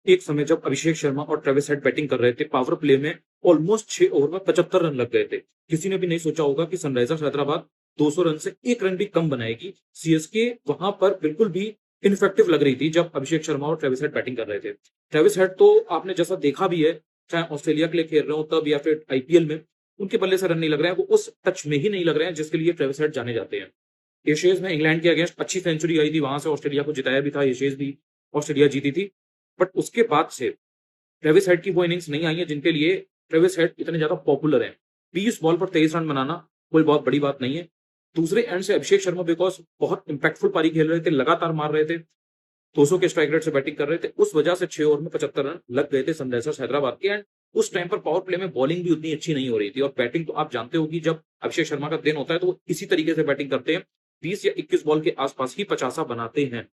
एक समय जब अभिषेक शर्मा और ट्रेविस हेड बैटिंग कर रहे थे, पावर प्ले में ऑलमोस्ट 6 ओवर में 75 रन लग गए थे। किसी ने भी नहीं सोचा होगा कि सनराइजर्स हैदराबाद 200 रन से 1 रन भी कम बनाएगी। सीएसके वहां पर बिल्कुल भी इनफेक्टिव लग रही थी जब अभिषेक शर्मा और ट्रेविस हेड बैटिंग कर रहे थे। ट्रेविस हेड तो आपने जैसा देखा भी है, चाहे ऑस्ट्रेलिया के लिए खेल रहे हो तब या फिर आईपीएल में, उनके बल्ले से रन नहीं लग रहे हैं, वो उस टच में ही नहीं लग रहे हैं जिसके लिए ट्रेविस हेड जाने जाते हैं। एशेज में इंग्लैंड के अगेंस्ट अच्छी सेंचुरी आई थी, वहां से ऑस्ट्रेलिया को जिताया भी था, एशेज भी ऑस्ट्रेलिया जीती थी। बट उसके बाद से ट्रेविस हेड की वो इनिंग्स नहीं आई है जिनके लिए ट्रेविस हेड इतने ज्यादा पॉपुलर हैं। 20 बॉल पर 23 रन बनाना कोई बहुत बड़ी बात नहीं है। दूसरे एंड से अभिषेक शर्मा बिकॉज बहुत इंपैक्टफुल पारी खेल रहे थे, लगातार मार रहे थे, 200 के स्ट्राइक रेट से बैटिंग कर रहे थे, उस वजह से 6 ओवर में 75 रन लग गए थे सनराइजर्स हैदराबाद के। एंड उस टाइम पर पावर प्ले में बॉलिंग भी उतनी अच्छी नहीं हो रही थी, और बैटिंग तो आप जानते हो कि जब अभिषेक शर्मा का दिन होता है तो वो इसी तरीके से बैटिंग करते हैं, 20 या 21 बॉल के आसपास ही 50 बनाते हैं।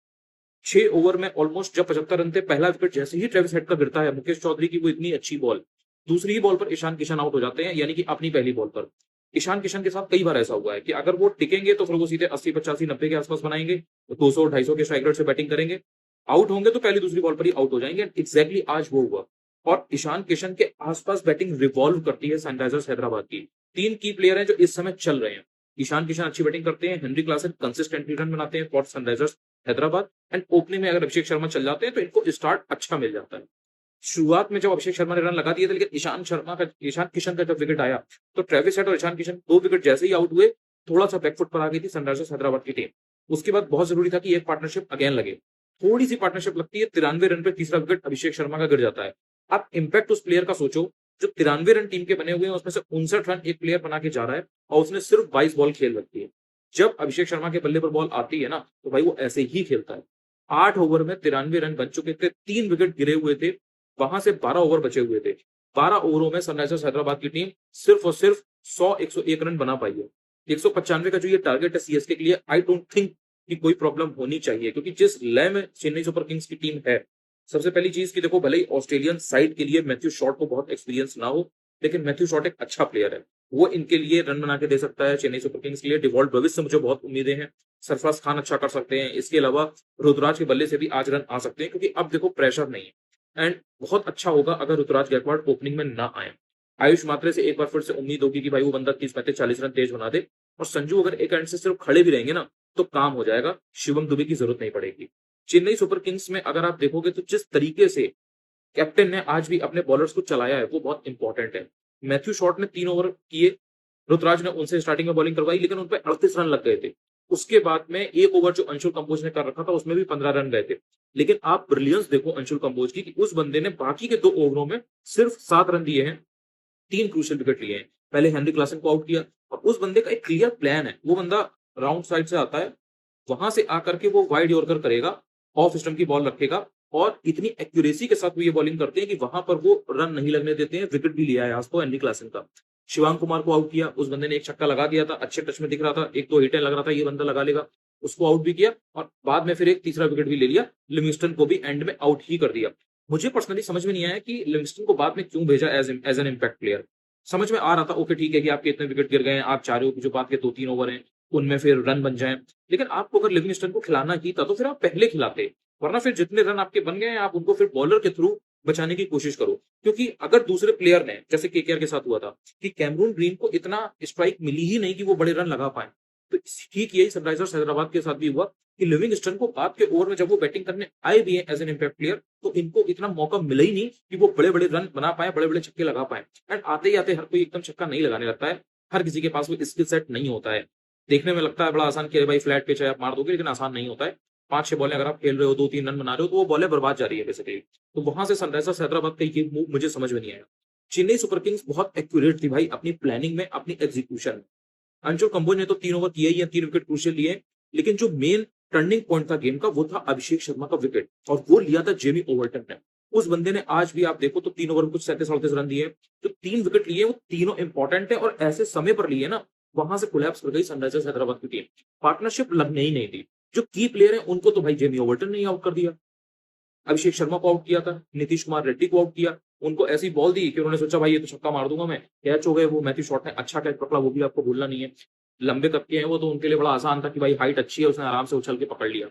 6 ओवर में ऑलमोस्ट जब 75 रन थे, पहला विकेट जैसे ही ट्रेविस हेड का गिरता है, मुकेश चौधरी की वो इतनी अच्छी बॉल, दूसरी ही बॉल पर ईशान किशन आउट हो जाते हैं, यानी कि अपनी पहली बॉल पर। ईशान किशन के साथ कई बार ऐसा हुआ है कि अगर वो टिकेंगे तो फिर वो सीधे 80 85 90 के आसपास बनाएंगे, 200 250 के स्ट्राइक रेट से बैटिंग करेंगे, आउट होंगे तो पहली दूसरी बॉल पर ही आउट हो जाएंगे। एग्जैक्टली आज वो हुआ, और ईशान किशन के आसपास बैटिंग रिवॉल्व करती है सनराइजर्स हैदराबाद की। 3 की प्लेयर हैं जो इस समय चल रहे हैं। ईशान किशन अच्छी बैटिंग करते हैं, हेनरी क्लासन कंसिस्टेंटली रन बनाते हैं for Sunrisers Hyderabad, and opening में अगर अभिषेक शर्मा चल जाते हैं तो इनको स्टार्ट अच्छा मिल जाता है। शुरुआत में जब अभिषेक शर्मा ने रन लगा दिए थे, लेकिन ईशान किशन का जब विकेट आया तो ट्रेविस हेड और ईशान किशन 2 विकेट जैसे ही आउट हुए, थोड़ा सा बैकफुट पर आ गई थी सनराइजर्स हैदराबाद की टीम। उसके बाद बहुत जरूरी था कि एक पार्टनरशिप अगेन लगे। थोड़ी सी पार्टनरशिप लगती है, 93 रन पे तीसरा विकेट अभिषेक शर्मा का गिर जाता है। आप इंपैक्ट उस प्लेयर का सोचो, जो 93 रन टीम के बने हुए हैं उसमें से 59 रन एक प्लेयर बना के जा रहा है, और उसने सिर्फ 22 बॉल खेल रखी है। जब अभिषेक शर्मा के बल्ले पर बॉल आती है ना, तो भाई वो ऐसे ही खेलता है। 8 ओवर में 93 रन बन चुके थे, 3 विकेट गिरे हुए थे, वहां से 12 ओवर बचे हुए थे। 12 ओवरों में सनराइजर्स हैदराबाद की टीम सिर्फ और सिर्फ 100-101 रन बना पाई है। 195 का जो ये टारगेट है सीएसके के लिए, आई डोंट थिंक कि कोई प्रॉब्लम होनी चाहिए, क्योंकि जिस लय में चेन्नई सुपर किंग्स की टीम है, सबसे पहली चीज कि देखो, भले ही ऑस्ट्रेलियन साइड के लिए मैथ्यू शॉट को बहुत एक्सपीरियंस ना हो, लेकिन मैथ्यू शॉट एक अच्छा प्लेयर है, वो इनके लिए रन बना के दे सकता है। चेन्नई सुपर किंग्स के लिए डिवॉल्ट ब्रेविस से मुझे बहुत उम्मीदें हैं, सरफराज खान अच्छा कर सकते हैं, इसके अलावा रुतुराज के बल्ले से भी आज रन आ सकते हैं, क्योंकि अब देखो प्रेशर नहीं है। एंड बहुत अच्छा होगा अगर रुतुराज गायकवाड़ ओपनिंग में ना आए। आयुष मात्रे से एक बार फिर से उम्मीद होगी कि भाई वो बंदा 30-35-40 रन तेज बना दे, और संजू अगर एक एंड से सिर्फ खड़े भी रहेंगे ना तो काम हो जाएगा, शिवम दुबे की जरूरत नहीं पड़ेगी। चेन्नई सुपर किंग्स में अगर आप देखोगे तो जिस तरीके से कैप्टन ने आज भी अपने बॉलर्स को चलाया है वो बहुत इंपॉर्टेंट है। मैथ्यू शॉट ने 3 ओवर किए, रुतुराज ने उनसे स्टार्टिंग में बॉलिंग करवाई, लेकिन उन पर 38 रन लग गए थे। उसके बाद में एक ओवर जो अंशुल कंबोज ने कर रखा था उसमें भी 15 रन गए थे। लेकिन आप ब्रिलियंस देखो अंशुल कंबोज की, कि उस बंदे ने बाकी के 2 ओवरों में सिर्फ 7 रन दिए हैं, 3 क्रूशियल विकेट लिए हैं। पहले हेनरी क्लासन को आउट किया, और उस बंदे का एक क्लियर प्लान है। वो बंदा राउंड साइड से आता है, वहां से आकर के वो वाइड यॉर्कर करेगा, ऑफ स्टंप की बॉल रखेगा, और इतनी एक्यूरेसी के साथ वो ये बॉलिंग करते हैं कि वहां पर वो रन नहीं लगने देते हैं। विकेट भी लिया है आज तो हेनरी क्लासन का। शिवांग कुमार को आउट किया, उस बंदे ने एक छक्का लगा दिया था, अच्छे टच में दिख रहा था, 1-2 हिटें लग रहा था ये बंदा लगा लेगा, उसको आउट भी किया, और बाद में फिर एक तीसरा विकेट भी ले लिया। लिविंगस्टन को भी एंड में आउट ही कर दिया। मुझे पर्सनली समझ में नहीं आया कि लिविंगस्टन को बाद में क्यों भेजा एज एन इम्पैक्ट प्लेयर। समझ में आ रहा था, ओके ठीक है कि आपके इतने विकेट गिर गए हैं, आप चाह रहे हो कि जो बात के 2-3 ओवर हैं उनमें फिर रन बन जाए, लेकिन आपको अगर लिविंगस्टन को खिलाना ही था तो फिर आप पहले खिलाते, वरना फिर जितने रन आपके बन गए हैं आप उनको फिर बॉलर के थ्रू बचाने की कोशिश करो। क्योंकि अगर दूसरे प्लेयर ने, जैसे केकेआर के साथ हुआ था कि कैमरून ग्रीन को इतना स्ट्राइक मिली ही नहीं कि वो बड़े रन लगा पाए, तो ठीक यही सनराइजर्स हैदराबाद के साथ भी हुआ कि लिविंगस्टन को बाद के ओवर में जब वो बैटिंग करने आए भी हैं एज एन इम्पैक्ट प्लेयर, तो इनको इतना मौका मिला ही नहीं कि वो बड़े बड़े रन बना पाए, बड़े बड़े छक्के लगा पाए। एंड आते ही आते हर कोई एकदम छक्का नहीं लगाने लगता है, हर किसी के पास वो स्किल सेट नहीं होता है। देखने में लगता है बड़ा आसान कि अरे भाई फ्लैट पिच है आप मार दोगे, लेकिन आसान नहीं होता है। 5-6 बॉलें अगर आप खेल रहे हो, 2-3 रन बना रहे हो, तो वो बॉलें बर्बाद जा रही है बेसिकली। तो वहां से सनराइजर्स हैदराबाद का ये मूव मुझे समझ में नहीं आया। चेन्नई सुपर किंग्स बहुत एक्यूरेट थी भाई अपनी प्लानिंग में, अपनी एग्जीक्यूशन में। अंशुल कंबोज ने तो 3 ओवर किए ही हैं, 3 विकेट क्रूशियल लिए, लेकिन जो मेन टर्निंग पॉइंट था गेम का वो था अभिषेक शर्मा का विकेट, और वो लिया था जेमी ओवरटन ने। उस बंदे ने आज भी आप देखो तो 3 ओवर में कुछ 37-38 रन दिए, जो 3 विकेट लिए वो तीनों इंपॉर्टेंट है, और ऐसे समय पर लिए ना, वहां से कोलैप्स कर गई सनराइजर्स हैदराबाद की टीम। पार्टनरशिप लगने ही नहीं दी। जो की प्लेयर है उनको तो भाई जेमी ओवरटन ने ही आउट कर दिया, अभिषेक शर्मा को आउट किया था, नीतीश कुमार रेड्डी को आउट किया, उनको ऐसी बॉल दी कि उन्होंने सोचा भाई ये तो छक्का मार दूंगा मैं, कैच हो गए। वो मैथ्यू शॉट ने अच्छा कैच पकड़ा, वो भी आपको भूलना नहीं है। लंबे कद के हैं वो, तो उनके लिए बड़ा आसान था कि भाई हाइट अच्छी है, उसने आराम से उछल के पकड़ लिया।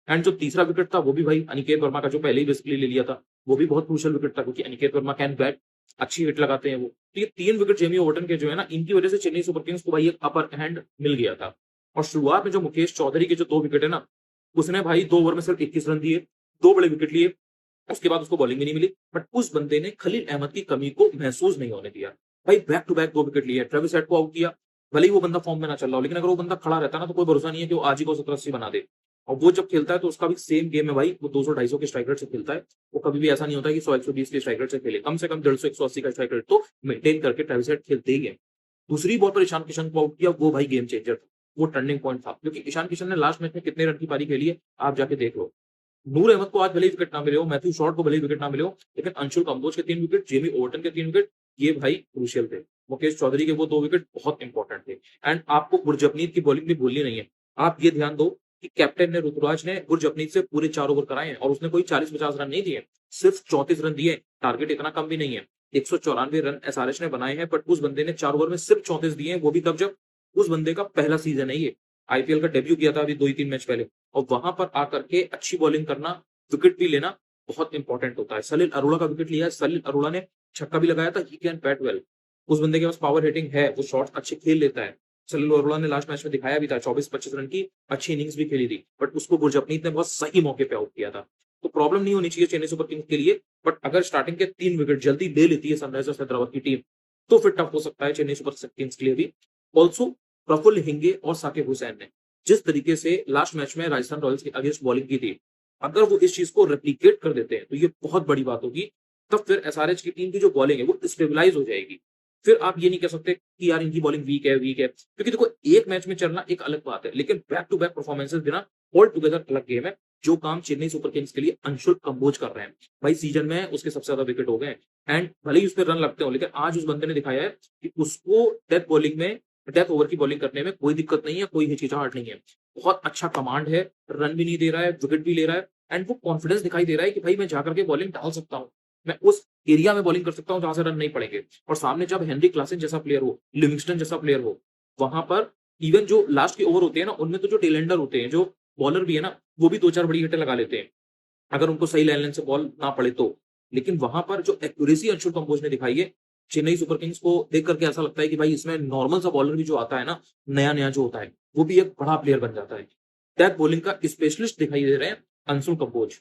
एंड जो तीसरा विकेट था वो भी भाई अनिकेत वर्मा का जो पहले ही बेसिकली ले लिया था, वो भी बहुत क्रूशियल विकेट था क्योंकि अनिकेत वर्मा कैन बैट, अच्छी हिट लगाते हैं वो। तो ये 3 विकेट जेमी ओवर्टन के जो है ना, इनकी वजह से चेन्नई सुपर किंग्स को भाई एक अपर हैंड मिल गया था। और शुरुआत में जो मुकेश चौधरी के जो 2 विकेट है ना, उसने भाई 2 ओवर में सिर्फ 21 रन दिए, 2 बड़े विकेट लिए, उसके बाद उसको बॉलिंग भी नहीं मिली, बट उस बंदे ने खलील अहमद की कमी को महसूस नहीं होने दिया। भाई बैक टू बैक 2 विकेट लिए, ट्रेविस हेड को आउट किया, भले ही वो बंदा फॉर्म में ना चल रहा हो, लेकिन अगर वो बंदा खड़ा रहता ना तो कोई भरोसा नहीं है कि वो आज ही को 70-80 बना दे। और वो जब खेलता है तो उसका भी सेम गेम है भाई, वो 200-250 के स्ट्राइक रेट से खेलता है। वो कभी भी ऐसा नहीं होता कि 100-120 के स्ट्राइक रेट से खेले, कम से कम 150-180 का स्ट्राइक रेट तो मेंटेन करके ट्रेविस हेड खेलते ही है। दूसरी बॉल पर ईशान किशन को आउट किया, वो भाई गेम चेंजर था, वो टर्निंग पॉइंट था, क्योंकि ईशान किशन ने लास्ट मैच में कितने रन की पारी खेली है आप जाके देख लो। नूर अहमद को आज भले ही विकेट ना मिले हो, मैथ्यू शॉर्ट को भले ही विकेट ना मिले हो, लेकिन अंशुल कंबोज के 3 विकेट, जेमी ओवर्टन के 3 विकेट, ये भाई क्रूशियल थे। मुकेश चौधरी के वो 2 विकेट बहुत इंपॉर्टेंट थे। एंड आपको गुरजपनीत की बॉलिंग भी भूलनी नहीं है। आप ये ध्यान दो कि कैप्टन ने ऋतुराज ने गुरजपनीत से पूरे 4 ओवर कराए हैं और उसने कोई 40-50 रन नहीं दिए, सिर्फ 34 रन दिए। टारगेट इतना कम भी नहीं है, 194 रन एसआरएच ने बनाए हैं, बट उस बंदे ने 4 ओवर में सिर्फ 34 दिए हैं, वो भी तब जब उस बंदे का पहला सीजन है ये। आईपीएल का डेब्यू किया था अभी 2 ही 3 मैच पहले, और वहां पर आकर के अच्छी बॉलिंग करना, विकेट भी लेना बहुत इंपॉर्टेंट होता है। सलिल अरोड़ा का विकेट लिया है, सलिल अरोड़ा ने छक्का भी लगाया था, ही कैन बैट वेल। उस बंदे के पास पावर हिटिंग है, वो शॉट्स अच्छे खेल लेता है। सलिल अरोड़ा ने लास्ट मैच में दिखाया भी था, 24-25 रन की अच्छी इनिंग्स भी खेली थी, बट उसको गुरजपनीत ने बहुत सही मौके पे आउट किया था। तो प्रॉब्लम नहीं होनी चाहिए चेन्नई सुपर किंग्स के लिए, बट अगर स्टार्टिंग के 3 विकेट जल्दी ले लेती है सनराइजर्स हैदराबाद की टीम, तो फिर टफ हो सकता है चेन्नई सुपर किंग्स के लिए भी। ऑल्सो प्रफुल्ल हिंगे और साकिब हुसैन ने जिस तरीके से लास्ट मैच में राजस्थान रॉयल्स के अगेंस्ट बॉलिंग की थी, अगर वो इस चीज को रेप्लिकेट कर देते हैं तो ये बहुत बड़ी बात होगी। तब फिर एसआरएच की टीम की जो बॉलिंग है वो स्टेबलाइज हो जाएगी। फिर आप ये नहीं कह सकते कि यार इनकी बॉलिंग वीक है, क्योंकि देखो एक मैच में चलना एक अलग बात है, लेकिन बैक टू बैक परफॉर्मेंसेस देना ऑल टुगेदर अलग गेम है। जो काम चेन्नई सुपर किंग्स के लिए अंशुल कंबोज कर रहे हैं भाई, सीजन में उसके सबसे ज्यादा विकेट हो गए, एंड भले ही उस पर रन लगते हो, लेकिन आज उस बंदे ने दिखाया है कि उसको डेथ ओवर की बॉलिंग करने में कोई दिक्कत नहीं है, कोई हिचकिचाहट नहीं है। बहुत अच्छा कमांड है, रन भी नहीं दे रहा है, विकेट भी ले रहा है, एंड वो कॉन्फिडेंस दिखाई दे रहा है कि भाई मैं जाकर के बॉलिंग डाल सकता हूँ, मैं उस एरिया में बॉलिंग कर सकता हूँ जहां से रन नहीं पड़ेंगे। और सामने जब हेनरी क्लासन जैसा प्लेयर हो, लिविंगस्टन जैसा प्लेयर हो, वहां पर इवन जो लास्ट के ओवर होते हैं ना, उनमें तो जो टेलेंडर होते हैं, जो बॉलर भी है ना, वो भी 2-4 बड़ी हिटें लगा लेते हैं अगर उनको सही लाइन से बॉल ना पड़े तो। लेकिन वहां पर जो एक्यूरेसी अंशुल कंबोज ने दिखाई है, चेन्नई सुपर किंग्स को देख करके ऐसा लगता है कि भाई इसमें नॉर्मल सा बॉलर भी जो आता है ना, नया नया जो होता है, वो भी एक बड़ा प्लेयर बन जाता है। डेथ बॉलिंग का स्पेशलिस्ट दिखाई दे रहे हैं अंशुल कंबोज।